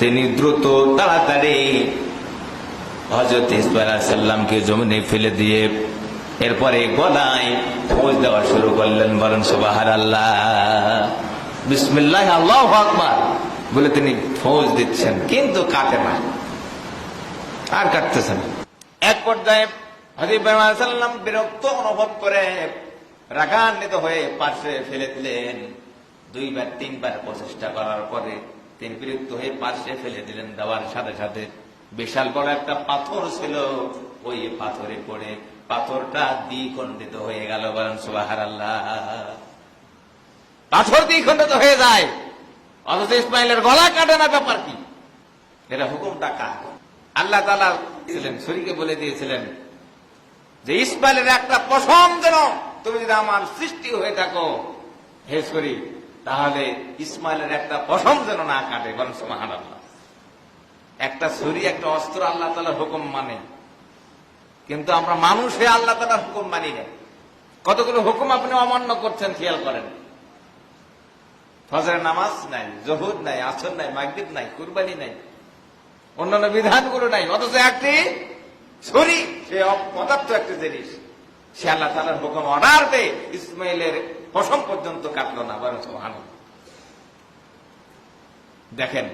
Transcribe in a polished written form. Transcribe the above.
তিনি দ্রুত তাড়াতাড়ি হযরত ইসমাঈল আলাইহিস সালামকে জমিনে ফেলে দিয়ে এরপরে গলায় ফৌজ দেওয়া শুরু করলেন। বলেন সুবহানাল্লাহ, বিসমিল্লাহ, আল্লাহু আকবার বলে তিনি ফৌজ দিচ্ছেন, কিন্তু কাটে না, আর কাটতেছে না। এক পর্যায়ে হযরত ইব্রাহিম আলাইহিস সালাম বিরক্ত অনুভব করে রাগান্বিত হয়ে পাশে ফেলে দিলেন। দুইবার তিনবার প্রচেষ্টা করার পরে তিনি বিরক্ত হয়ে পাশে ফেলে দিলেন। দেওয়ার সাথে সাথে বিশাল বড় একটা পাথর ছিল, ওই পাথরে পড়ে পাথরটা দ্বিখণ্ডিত হয়ে গেল। বলেন সুবহানাল্লাহ, পাথর দ্বিখণ্ডিত হয়ে যায়, অথচ ইসমাইলের গলা কাটে না। ব্যাপার কি? এটা হুকুমটা কার? আল্লাহ তাআলা ছিলেন, ছুরিকে বলে দিয়েছিলেন যে ইসমাইলের একটা পশম যেন, তুমি যদি আমার সৃষ্টি হয়ে থাকো হে ছুরি, তাহলে ইসমাইলের একটা পশম যেন না কাটে। বলেন সুবহানাল্লাহ। একটা ছুরি, একটা অস্ত্র আল্লাহ তাআলার হুকুম মানে, কিন্তু আমরা মানুষ হয়ে আল্লাহ তাআলার হুকুম মানি না। কতগুলো হুকুম আপনি অমান্য করছেন, খেয়াল করেন। ফজরের নামাজ নাই, জোহর নাই, আসর নাই, মাগরিব নাই, কুরবানি নাই, অন্যান্য বিধানগুলো নাই, অথচ একটি ছুরি, সে অপদার্থ একটা জিনিস, সে আল্লাহ তাআলার হুকুম অর্ডার দেয়, ইসমাইলের পশম পর্যন্ত কাটলো না। বরং সুবহানাল্লাহ। দেখেন